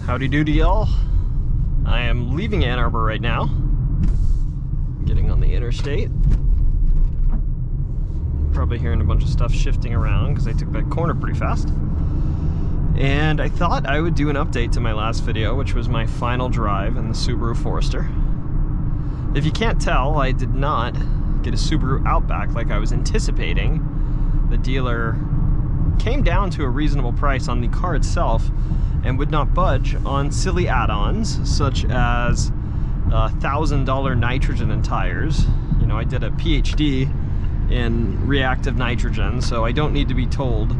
Howdy doody, y'all. I am leaving Ann Arbor right now. Getting on the interstate. Probably hearing a bunch of stuff shifting around because I took that corner pretty fast. And I thought I would do an update to my last video, which was my final drive in the Subaru Forester. If you can't tell, I did not get a Subaru Outback like I was anticipating. The dealer came down to a reasonable price on the car itself and would not budge on silly add-ons such as $1,000 nitrogen in tires. You know, I did a PhD in reactive nitrogen, so I don't need to be told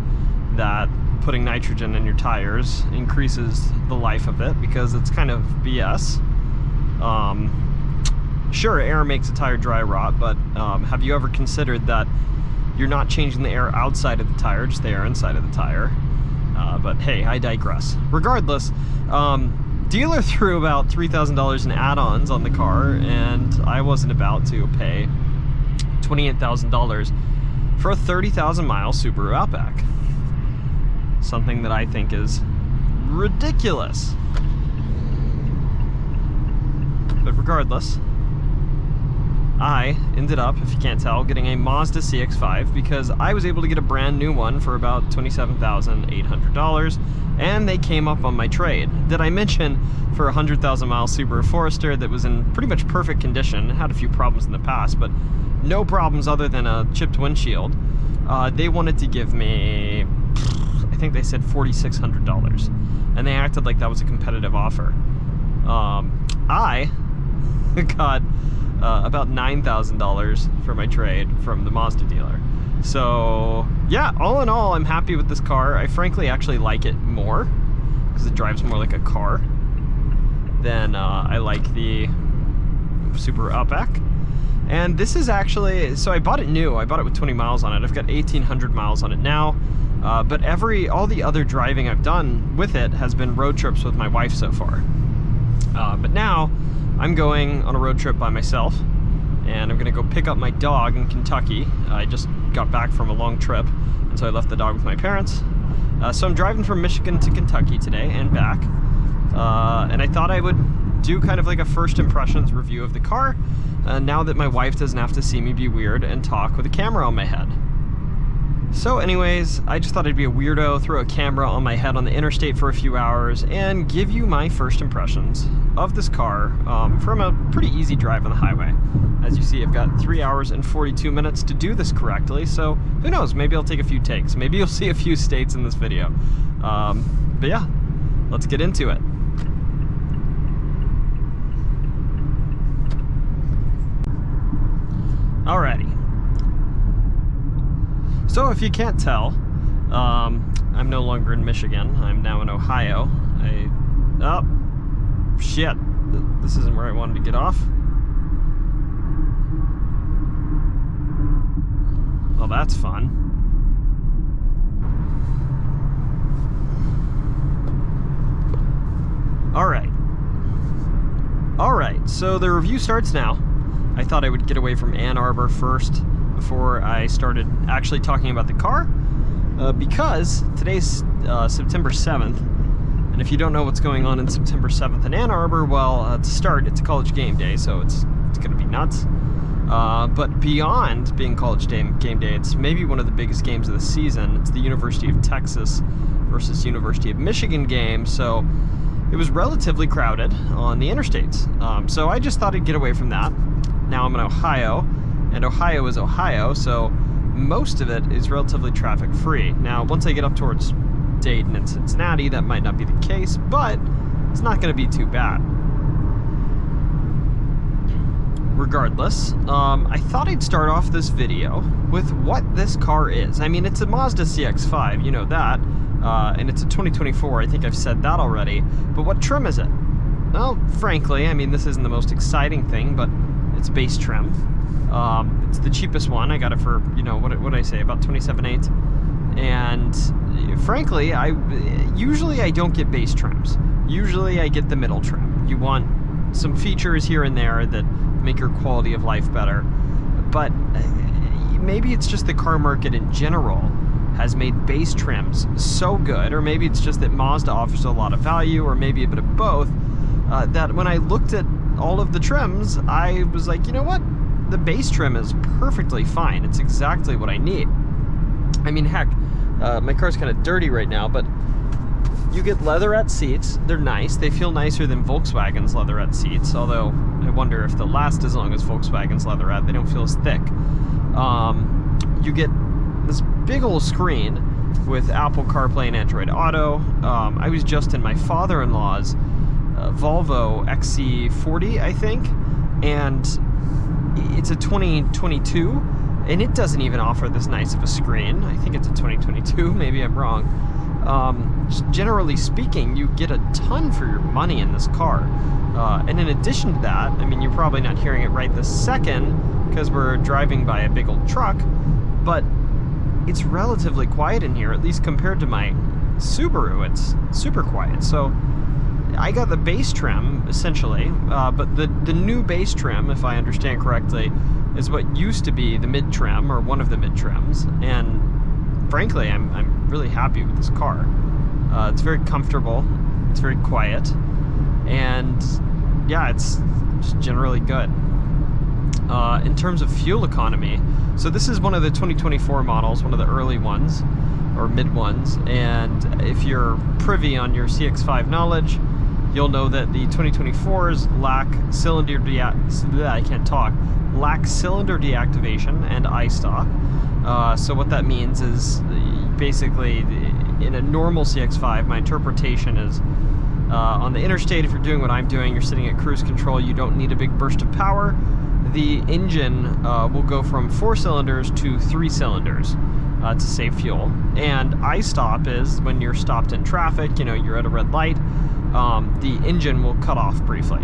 that putting nitrogen in your tires increases the life of it, because it's kind of BS. Sure, air makes a tire dry rot, but have you ever considered that you're not changing the air outside of the tire, just the air inside of the tire? But hey, I digress. Regardless, dealer threw about $3,000 in add-ons on the car, and I wasn't about to pay $28,000 for a 30,000 mile Subaru Outback. Something that I think is ridiculous. But regardless, I ended up, if you can't tell, getting a Mazda CX-5 because I was able to get a brand new one for about $27,800, and they came up on my trade. Did I mention for a 100,000 mile Subaru Forester that was in pretty much perfect condition, had a few problems in the past, but no problems other than a chipped windshield, they wanted to give me, I think they said $4,600, and they acted like that was a competitive offer. I got about $9,000 for my trade from the Mazda dealer. So yeah, all in all, I'm happy with this car. I frankly actually like it more because it drives more like a car than I like the Subaru Outback. And this is actually, so I bought it new. I bought it with 20 miles on it. I've got 1,800 miles on it now. But all the other driving I've done with it has been road trips with my wife so far. But now I'm going on a road trip by myself, and I'm gonna go pick up my dog in Kentucky. I just got back from a long trip, and so I left the dog with my parents. So I'm driving from Michigan to Kentucky today and back. And I thought I would do kind of like a first impressions review of the car, now that my wife doesn't have to see me be weird and talk with a camera on my head. So anyways, I just thought I'd be a weirdo, throw a camera on my head on the interstate for a few hours, and give you my first impressions of this car from a pretty easy drive on the highway. As you see, I've got 3 hours and 42 minutes to do this correctly, so who knows, maybe I'll take a few takes. Maybe you'll see a few states in this video. But yeah, let's get into it. Alrighty. So if you can't tell, I'm no longer in Michigan. I'm now in Ohio. Oh, shit. This isn't where I wanted to get off. Well, that's fun. Alright, so the review starts now. I thought I would get away from Ann Arbor first before I started actually talking about the car, because today's September 7th, and if you don't know what's going on in September 7th in Ann Arbor, well, to start, it's a college game day, so it's gonna be nuts. But beyond being college game day, it's maybe one of the biggest games of the season. It's the University of Texas versus University of Michigan game, so it was relatively crowded on the interstates. So I just thought I'd get away from that. Now I'm in Ohio, and Ohio is Ohio, so most of it is relatively traffic free. Now, once I get up towards Dayton and Cincinnati, that might not be the case, but it's not going to be too bad. Regardless, I thought I'd start off this video with what this car is. I mean, it's a Mazda CX-5, you know that, and it's a 2024, I think I've said that already, but what trim is it? Well, frankly, I mean, this isn't the most exciting thing, but it's base trim. It's the cheapest one. I got it for, you know, what did I say, about $27,800. And frankly, usually I don't get base trims. Usually I get the middle trim. You want some features here and there that make your quality of life better. But maybe it's just the car market in general has made base trims so good, or maybe it's just that Mazda offers a lot of value, or maybe a bit of both, that when I looked at all of the trims, I was like, you know what? The base trim is perfectly fine. It's exactly what I need. I mean, heck, my car's kind of dirty right now, but you get leatherette seats. They're nice. They feel nicer than Volkswagen's leatherette seats, although I wonder if they'll last as long as Volkswagen's leatherette. They don't feel as thick. You get this big old screen with Apple CarPlay and Android Auto. I was just in my father-in-law's Volvo XC40, I think, and it's a 2022, and it doesn't even offer this nice of a screen. I think it's a 2022, maybe I'm wrong. Generally speaking, you get a ton for your money in this car. And in addition to that, I mean, you're probably not hearing it right this second because we're driving by a big old truck, but it's relatively quiet in here, at least compared to my Subaru. It's super quiet. So I got the base trim, essentially, but the new base trim, if I understand correctly, is what used to be the mid trim, or one of the mid trims, and frankly, I'm really happy with this car. It's very comfortable, it's very quiet, and yeah, it's just generally good. In terms of fuel economy, so this is one of the 2024 models, one of the early ones, or mid ones, and if you're privy on your CX-5 knowledge, you'll know that the 2024s lack cylinder deactivation and I-stop. So what that means is basically in a normal CX-5, my interpretation is on the interstate, if you're doing what I'm doing, you're sitting at cruise control, you don't need a big burst of power. The engine will go from 4 cylinders to 3 cylinders to save fuel. And I-stop is when you're stopped in traffic, you know, you're at a red light, the engine will cut off briefly.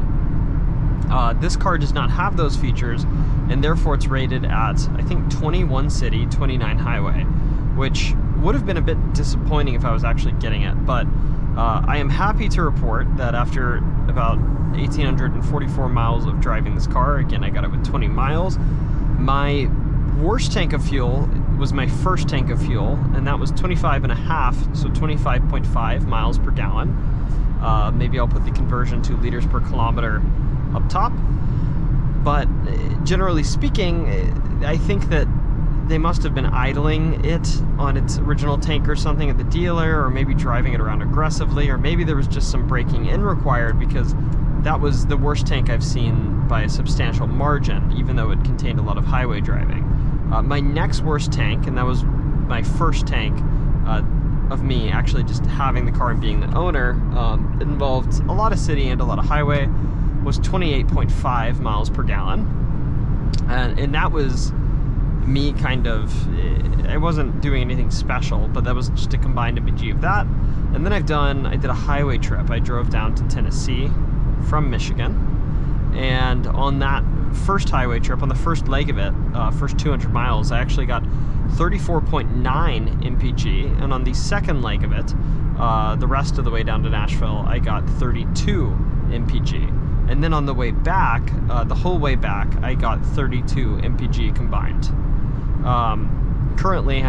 This car does not have those features, and therefore it's rated at, I think, 21 city, 29 highway, which would have been a bit disappointing if I was actually getting it, but I am happy to report that after about 1,844 miles of driving this car, again, I got it with 20 miles, my worst tank of fuel was my first tank of fuel, and that was 25.5, so 25.5 miles per gallon. Maybe I'll put the conversion to liters per kilometer up top, but generally speaking, I think that they must have been idling it on its original tank or something at the dealer, or maybe driving it around aggressively, or maybe there was just some braking in required, because that was the worst tank I've seen by a substantial margin, even though it contained a lot of highway driving. My next worst tank, and that was my first tank of me actually just having the car and being the owner, involved a lot of city and a lot of highway, was 28.5 miles per gallon. And that was me kind of, I wasn't doing anything special, but that was just a combined MPG of that. And then I did a highway trip. I drove down to Tennessee from Michigan, and on that first highway trip, on the first leg of it, first 200 miles, I actually got 34.9 MPG, and on the second leg of it, the rest of the way down to Nashville, I got 32 MPG. And then on the way back, the whole way back, I got 32 MPG combined. Currently,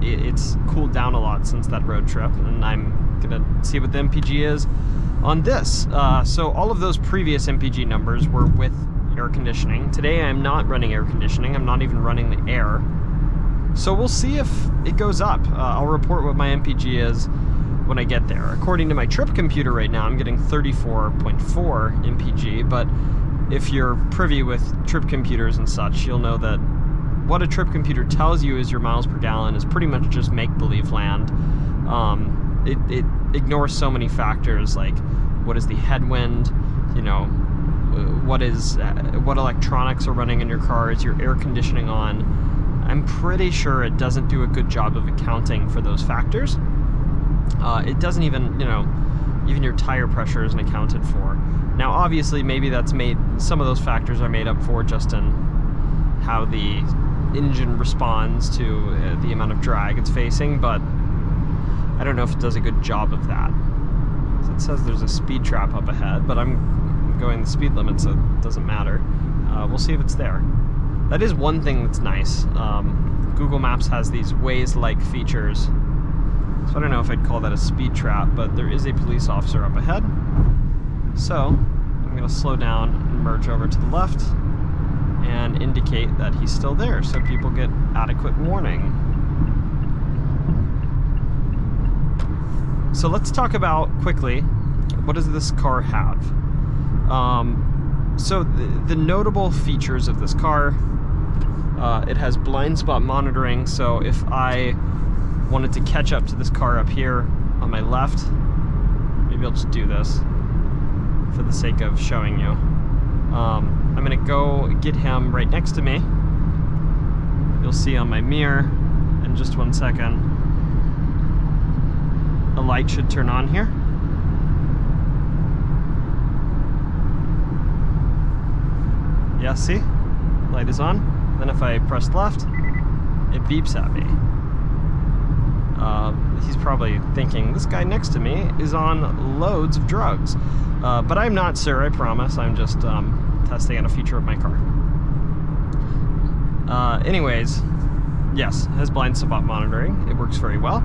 it's cooled down a lot since that road trip, and I'm gonna see what the MPG is on this. So all of those previous MPG numbers were with air conditioning. Today I'm not running air conditioning. I'm not even running the air. So we'll see if it goes up. I'll report what my MPG is when I get there. According to my trip computer right now, I'm getting 34.4 MPG, but if you're privy with trip computers and such, you'll know that what a trip computer tells you is your miles per gallon is pretty much just make-believe land. It ignores so many factors, like what is the headwind, you know, what electronics are running in your car, is your air conditioning on. I'm pretty sure it doesn't do a good job of accounting for those factors. It doesn't even, you know, even your tire pressure isn't accounted for. Now, obviously, maybe some of those factors are made up for just in how the engine responds to the amount of drag it's facing, but I don't know if it does a good job of that. So it says there's a speed trap up ahead, but I'm going the speed limit, so it doesn't matter. We'll see if it's there. That is one thing that's nice. Google Maps has these Waze-like features. So I don't know if I'd call that a speed trap, but there is a police officer up ahead. So I'm going to slow down and merge over to the left and indicate that he's still there so people get adequate warning. So let's talk about quickly, what does this car have? So the notable features of this car, it has blind spot monitoring, so if I wanted to catch up to this car up here on my left, maybe I'll just do this for the sake of showing you. I'm gonna go get him right next to me. You'll see on my mirror in just 1 second. A light should turn on here. Yeah, see? Light is on. Then if I press left, it beeps at me. He's probably thinking, this guy next to me is on loads of drugs. But I'm not, sir, I promise. I'm just testing out a feature of my car. Anyways, yes, it has blind spot monitoring. It works very well.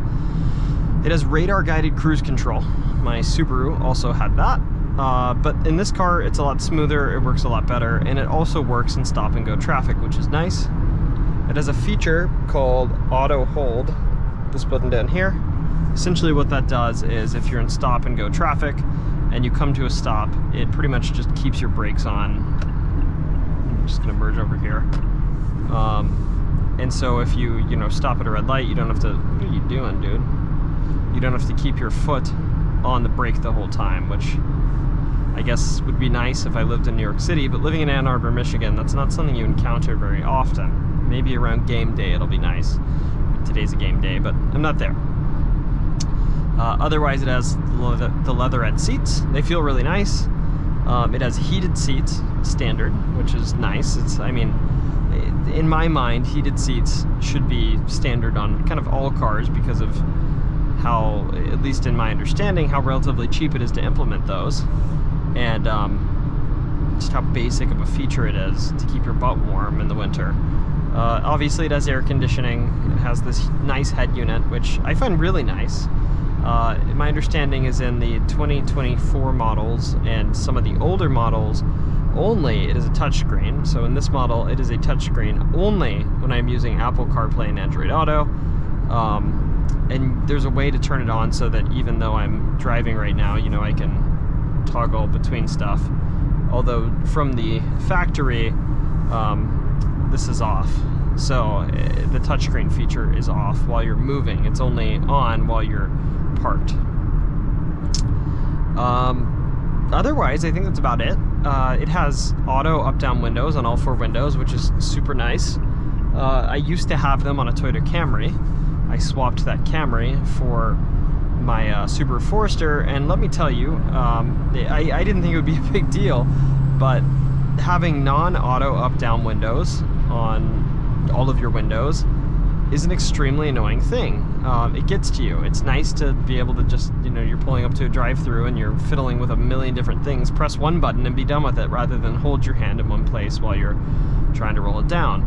It has radar-guided cruise control. My Subaru also had that. But in this car, it's a lot smoother, it works a lot better, and it also works in stop-and-go traffic, which is nice. It has a feature called Auto Hold, this button down here. Essentially what that does is if you're in stop-and-go traffic and you come to a stop, it pretty much just keeps your brakes on. I'm just gonna merge over here. And so if you stop at a red light, you don't have to, what are you doing, dude? You don't have to keep your foot on the brake the whole time, which I guess would be nice if I lived in New York City, but living in Ann Arbor, Michigan, that's not something you encounter very often. Maybe around game day it'll be nice. Today's a game day, but I'm not there. Otherwise, it has the leatherette seats. They feel really nice. It has heated seats, standard, which is nice. In my mind, heated seats should be standard on kind of all cars because of how, at least in my understanding, how relatively cheap it is to implement those, and just how basic of a feature it is to keep your butt warm in the winter. Obviously, it has air conditioning. It has this nice head unit, which I find really nice. My understanding is in the 2024 models and some of the older models, only it is a touchscreen. So in this model, it is a touchscreen only when I'm using Apple CarPlay and Android Auto. And there's a way to turn it on so that even though I'm driving right now, I can toggle between stuff. Although from the factory, this is off. So the touchscreen feature is off while you're moving. It's only on while you're parked. Otherwise, I think that's about it. It has auto up-down windows on all 4 windows, which is super nice. I used to have them on a Toyota Camry. I swapped that Camry for my Subaru Forester, and let me tell you, I didn't think it would be a big deal, but having non-auto up-down windows on all of your windows is an extremely annoying thing. It gets to you. It's nice to be able to just, you're pulling up to a drive-thru and you're fiddling with a million different things, press one button and be done with it, rather than hold your hand in one place while you're trying to roll it down.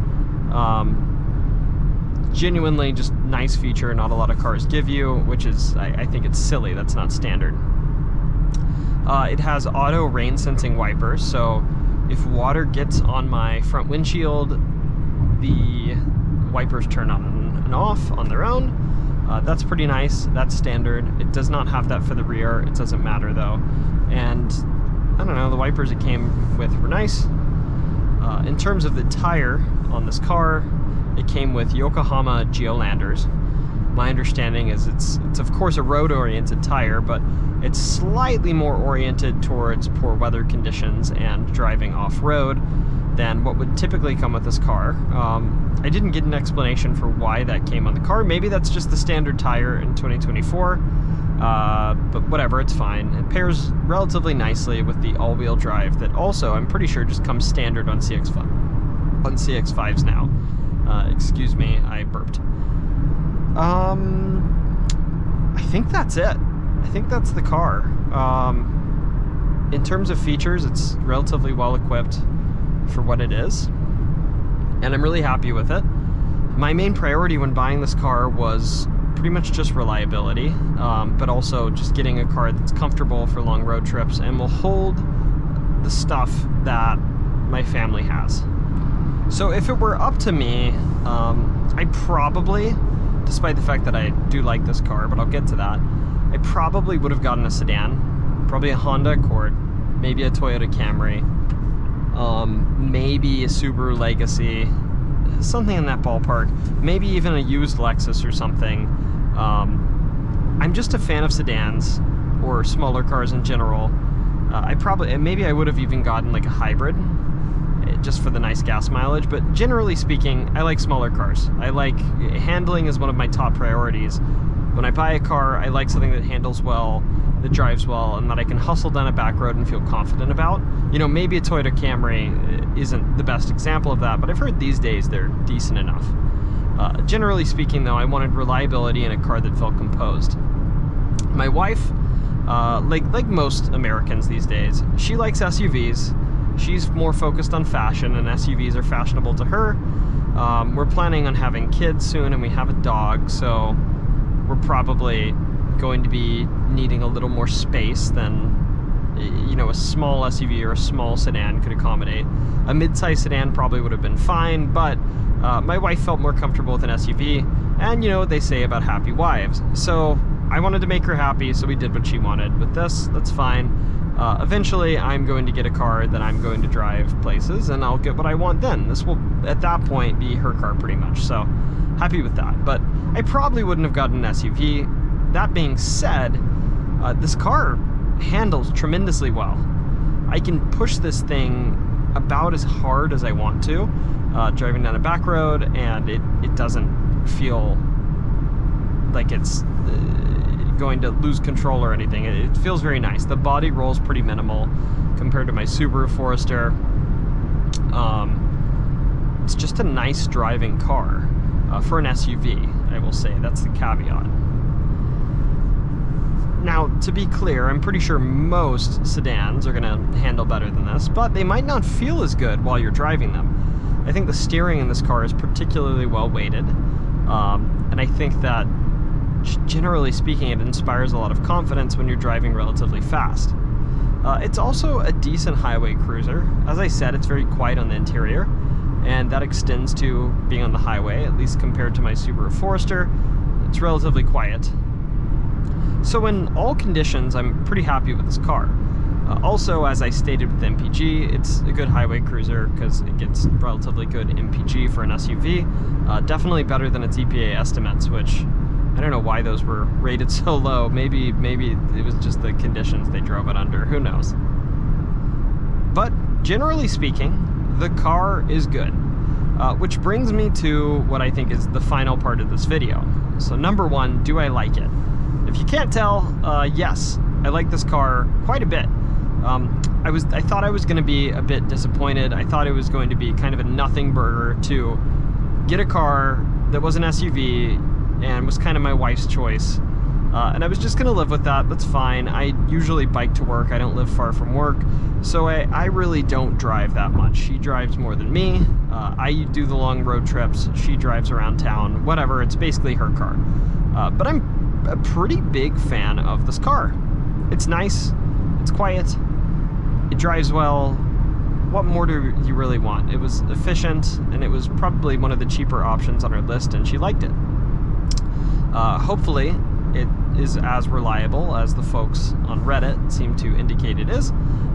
Genuinely just nice feature not a lot of cars give you, which is, I think it's silly. That's not standard. It has auto rain sensing wipers, so if water gets on my front windshield, the wipers turn on and off on their own. That's pretty nice. That's standard. It does not have that for the rear. It doesn't matter though. And I don't know, the wipers it came with were nice. In terms of the tire on this car, it came with Yokohama Geolanders. My understanding is it's of course a road-oriented tire, but it's slightly more oriented towards poor weather conditions and driving off-road than what would typically come with this car. I didn't get an explanation for why that came on the car. Maybe that's just the standard tire in 2024, but whatever, it's fine. It pairs relatively nicely with the all-wheel drive that also, I'm pretty sure, just comes standard on CX-5, on CX-5s now. Excuse me, I burped. I think that's it. I think that's the car. In terms of features, it's relatively well equipped for what it is. and I'm really happy with it. My main priority when buying this car was pretty much just reliability, but also just getting a car that's comfortable for long road trips and will hold the stuff that my family has. So if it were up to me, I probably, despite the fact that I do like this car, but I'll get to that, I probably would have gotten a sedan, probably a Honda Accord, maybe a Toyota Camry, maybe a Subaru Legacy, something in that ballpark, maybe even a used Lexus or something. I'm just a fan of sedans or smaller cars in general. Maybe I would have even gotten like a hybrid just for the nice gas mileage, but generally speaking, I like smaller cars. Handling is one of my top priorities. When I buy a car, I like something that handles well, that drives well, and that I can hustle down a back road and feel confident about. You know, maybe a Toyota Camry isn't the best example of that, but I've heard these days they're decent enough. Generally speaking, though, I wanted reliability in a car that felt composed. My wife, like most Americans these days, she likes SUVs. She's more focused on fashion, and SUVs are fashionable to her. We're planning on having kids soon, and we have a dog, so we're probably going to be needing a little more space than, you know, a small SUV or a small sedan could accommodate. A mid-size sedan probably would have been fine, but my wife felt more comfortable with an SUV, and you know what they say about happy wives. So I wanted to make her happy, so we did what she wanted. With this, that's fine. Eventually, I'm going to get a car that I'm going to drive places, and I'll get what I want then. This will, at that point, be her car pretty much, so happy with that. But I probably wouldn't have gotten an SUV. That being said, this car handles tremendously well. I can push this thing about as hard as I want to, driving down a back road, and it doesn't feel like it's going to lose control or anything. It feels very nice. The body rolls pretty minimal compared to my Subaru Forester. It's just a nice driving car for an SUV, I will say. That's the caveat. Now, to be clear, I'm pretty sure most sedans are going to handle better than this, but they might not feel as good while you're driving them. I think the steering in this car is particularly well weighted, and I think that generally speaking, it inspires a lot of confidence when you're driving relatively fast. It's also a decent highway cruiser. As I said, it's very quiet on the interior, and that extends to being on the highway, at least compared to my Subaru Forester. It's relatively quiet. So in all conditions, I'm pretty happy with this car. Also, as I stated with the MPG, it's a good highway cruiser because it gets relatively good MPG for an SUV. Definitely better than its EPA estimates, which I don't know why those were rated so low. Maybe it was just the conditions they drove it under. Who knows? But generally speaking, the car is good. Which brings me to what I think is the final part of this video. So number one, do I like it? If you can't tell, yes, I like this car quite a bit. I thought I was going to be a bit disappointed. I thought it was going to be kind of a nothing burger to get a car that was an SUV and was kind of my wife's choice. And I was just going to live with that. That's fine. I usually bike to work. I don't live far from work. So I really don't drive that much. She drives more than me. I do the long road trips. She drives around town. Whatever. It's basically her car. But I'm a pretty big fan of this car. It's nice. It's quiet. It drives well. What more do you really want? It was efficient, and it was probably one of the cheaper options on her list, and she liked it. Hopefully, it is as reliable as the folks on Reddit seem to indicate it is.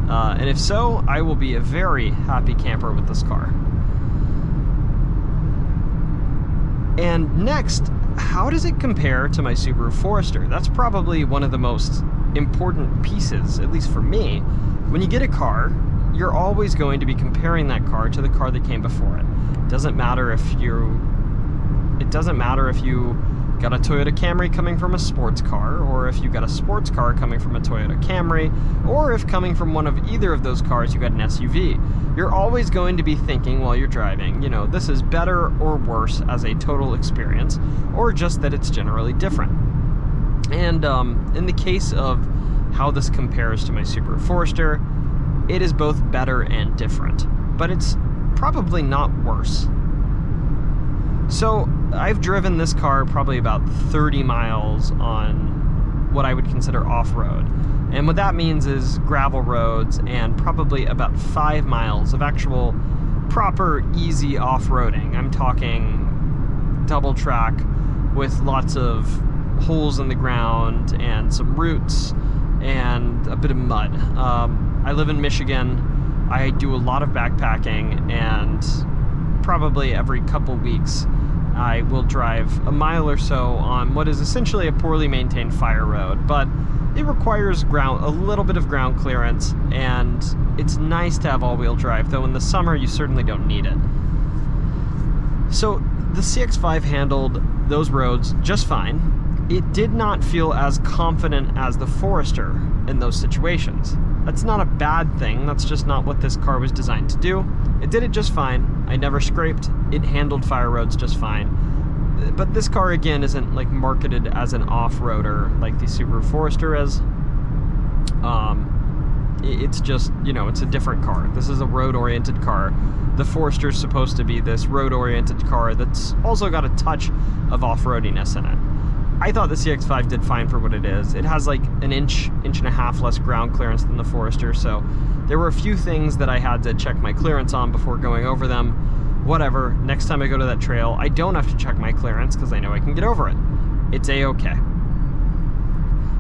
And if so, I will be a very happy camper with this car. And next, how does it compare to my Subaru Forester? That's probably one of the most important pieces, at least for me. When you get a car, you're always going to be comparing that car to the car that came before it. It doesn't matter if you got a Toyota Camry coming from a sports car, or if you got a sports car coming from a Toyota Camry, or if coming from one of either of those cars you got an SUV. You're always going to be thinking while you're driving, you know, this is better or worse as a total experience, or just that it's generally different. And in the case of how this compares to my Subaru Forester, it is both better and different, but it's probably not worse. So I've driven this car probably about 30 miles on what I would consider off-road. And what that means is gravel roads and probably about 5 miles of actual proper easy off-roading. I'm talking double track with lots of holes in the ground and some roots and a bit of mud. I live in Michigan. I do a lot of backpacking, and probably every couple weeks I will drive a mile or so on what is essentially a poorly maintained fire road, but it requires a little bit of ground clearance, and it's nice to have all-wheel drive, though in the summer you certainly don't need it. So the CX-5 handled those roads just fine. It did not feel as confident as the Forester in those situations. That's not a bad thing, that's just not what this car was designed to do. It did it just fine. I never scraped. It handled fire roads just fine. But this car, again, isn't like marketed as an off-roader like the Subaru Forester is. It's just, you know, it's a different car. This is a road-oriented car. The Forester's supposed to be this road-oriented car that's also got a touch of off-roadiness in it. I thought the CX-5 did fine for what it is. It has like an inch and a half less ground clearance than the Forester, so there were a few things that I had to check my clearance on before going over them. Whatever, next time I go to that trail, I don't have to check my clearance because I know I can get over it. It's a-okay.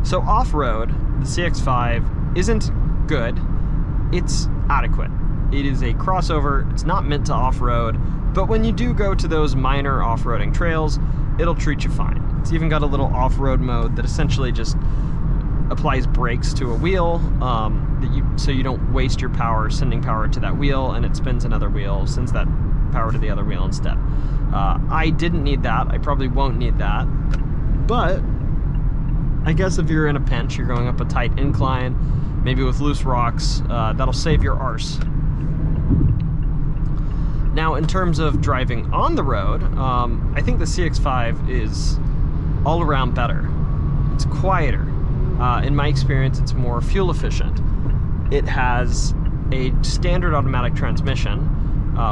So off-road, the CX-5 isn't good, it's adequate. It is a crossover, it's not meant to off-road, but when you do go to those minor off-roading trails, it'll treat you fine. It's even got a little off-road mode that essentially just applies brakes to a wheel, so you don't waste your power sending power to that wheel, and it spins another wheel, sends that power to the other wheel instead. I didn't need that. I probably won't need that. But I guess if you're in a pinch, you're going up a tight incline, maybe with loose rocks, that'll save your arse. Now, in terms of driving on the road, I think the CX-5 is all around better. It's quieter. In my experience, it's more fuel efficient. It has a standard automatic transmission,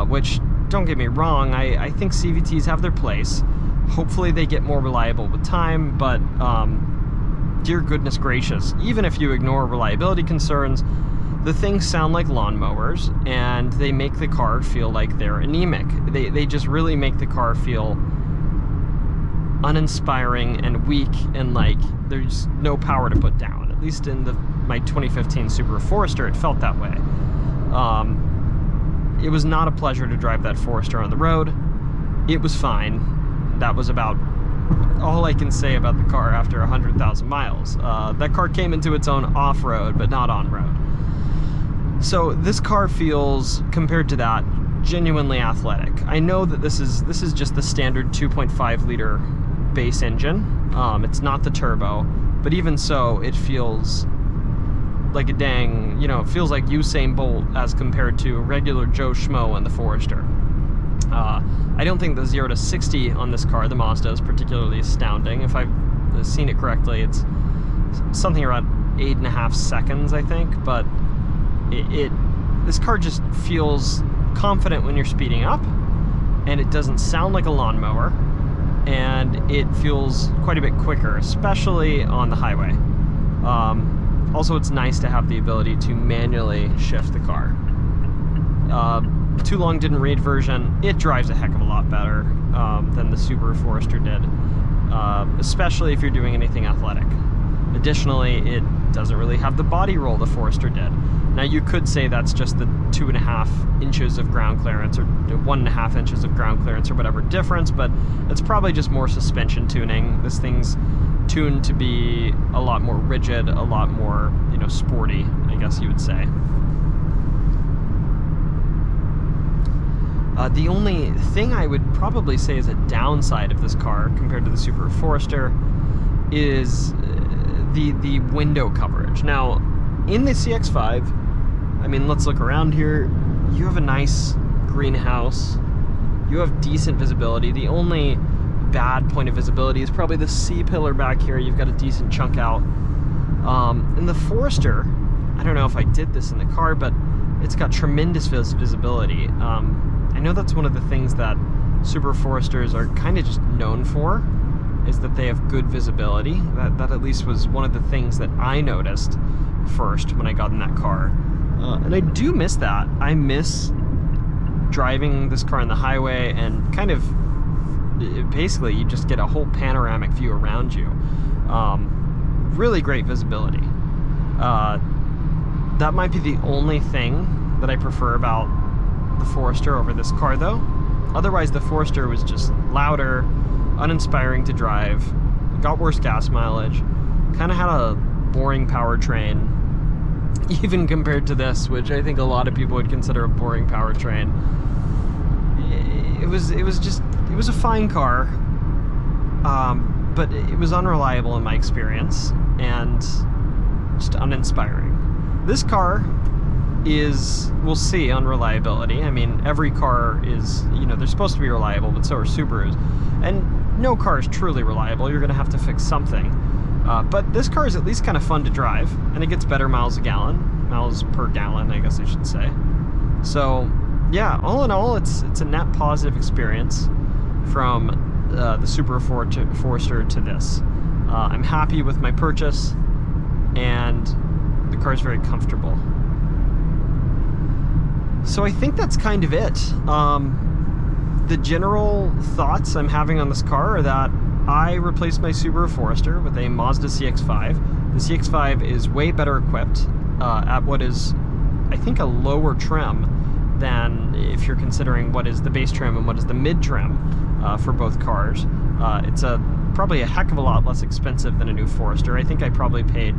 which, don't get me wrong, I think CVTs have their place. Hopefully they get more reliable with time, but dear goodness gracious, even if you ignore reliability concerns, the things sound like lawnmowers, and they make the car feel like they're anemic. They just really make the car feel uninspiring and weak, and like there's no power to put down. At least in my 2015 Subaru Forester, it felt that way. It was not a pleasure to drive that Forester on the road. It was fine. That was about all I can say about the car after 100,000 miles. That car came into its own off-road, but not on-road. So this car feels, compared to that, genuinely athletic. I know that this is just the standard 2.5 liter base engine. It's not the turbo, but even so, it feels like a dang, it feels like Usain Bolt as compared to regular Joe Schmo in the Forester. I don't think the 0 to 60 on this car, the Mazda, is particularly astounding. If I've seen it correctly, it's something around 8.5 seconds, I think, but this car just feels confident when you're speeding up, and it doesn't sound like a lawnmower, and it feels quite a bit quicker, especially on the highway. Also, it's nice to have the ability to manually shift the car. Too Long Didn't Read version, it drives a heck of a lot better than the Subaru Forester did, especially if you're doing anything athletic. Additionally, it doesn't really have the body roll the Forester did. Now, you could say that's just the 2.5 inches of ground clearance, or 1.5 inches of ground clearance, or whatever difference, but it's probably just more suspension tuning. This thing's tuned to be a lot more rigid, a lot more, sporty, I guess you would say. The only thing I would probably say is a downside of this car compared to the Subaru Forester is the window coverage. Now, in the CX-5, I mean, let's look around here. You have a nice greenhouse. You have decent visibility. The only bad point of visibility is probably the C-pillar back here. You've got a decent chunk out. In the Forester, I don't know if I did this in the car, but it's got tremendous visibility. I know that's one of the things that Subaru Foresters are kind of just known for is that they have good visibility. That at least was one of the things that I noticed first when I got in that car. And I do miss that. I miss driving this car on the highway and kind of, basically, you just get a whole panoramic view around you. Really great visibility. That might be the only thing that I prefer about the Forester over this car, though. Otherwise, the Forester was just louder, uninspiring to drive, got worse gas mileage, kind of had a boring powertrain, even compared to this, which I think a lot of people would consider a boring powertrain. It was a fine car, but it was unreliable in my experience and just uninspiring. This car is, we'll see on reliability. I mean, every car is, they're supposed to be reliable, but so are Subarus. And no car is truly reliable. You're going to have to fix something. But this car is at least kind of fun to drive, and it gets better miles per gallon, I guess I should say. So, yeah, all in all, it's a net positive experience from the Subaru Forester to this. I'm happy with my purchase, and the car is very comfortable. So I think that's kind of it. The general thoughts I'm having on this car are that I replaced my Subaru Forester with a Mazda CX-5. The CX-5 is way better equipped at what is, I think, a lower trim than if you're considering what is the base trim and what is the mid trim for both cars. It's probably a heck of a lot less expensive than a new Forester. I think I probably paid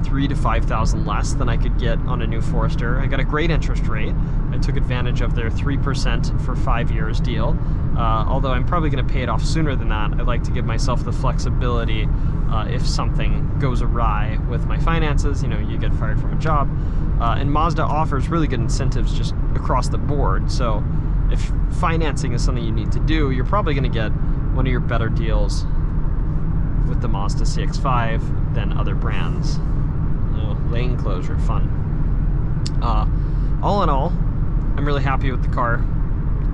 $3,000 to $5,000 less than I could get on a new Forester. I got a great interest rate. I took advantage of their 3% for 5 years deal. Although I'm probably going to pay it off sooner than that. I like to give myself the flexibility if something goes awry with my finances. You get fired from a job. And Mazda offers really good incentives just across the board. So if financing is something you need to do, you're probably going to get one of your better deals with the Mazda CX-5 than other brands. Lane closure, fun. All in all, I'm really happy with the car.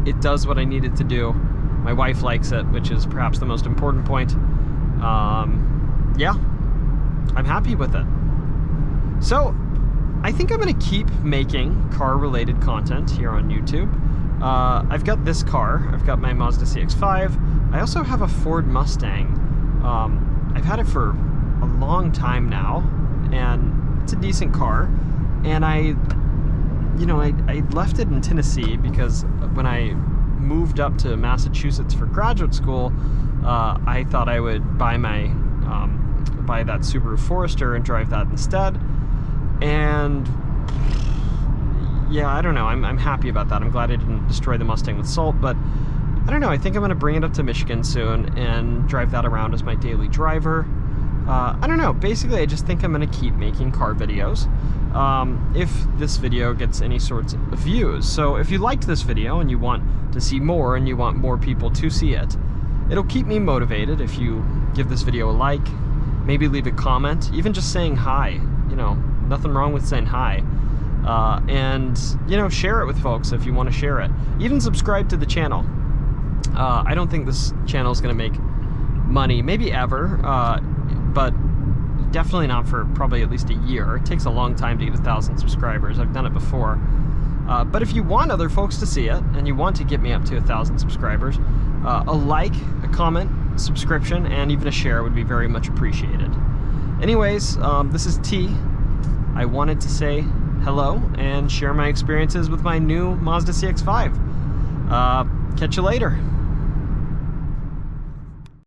It does what I need it to do. My wife likes it, which is perhaps the most important point. Yeah, I'm happy with it. So, I think I'm going to keep making car-related content here on YouTube. I've got this car. I've got my Mazda CX-5. I also have a Ford Mustang. I've had it for a long time now, and it's a decent car. And I left it in Tennessee because when I moved up to Massachusetts for graduate school, I thought I would buy that Subaru Forester and drive that instead. And yeah, I don't know. I'm happy about that. I'm glad I didn't destroy the Mustang with salt, but I don't know. I think I'm going to bring it up to Michigan soon and drive that around as my daily driver. I don't know. Basically, I just think I'm going to keep making car videos if this video gets any sorts of views. So if you liked this video and you want to see more and you want more people to see it, it'll keep me motivated if you give this video a like, maybe leave a comment, even just saying hi. Nothing wrong with saying hi. And, share it with folks if you want to share it. Even subscribe to the channel. I don't think this channel is going to make money, maybe ever, but definitely not for probably at least a year. It takes a long time to get 1,000 subscribers. I've done it before. But if you want other folks to see it, and you want to get me up to 1,000 subscribers, a like, a comment, subscription, and even a share would be very much appreciated. Anyways, this is T. I wanted to say hello and share my experiences with my new Mazda CX-5. Catch you later.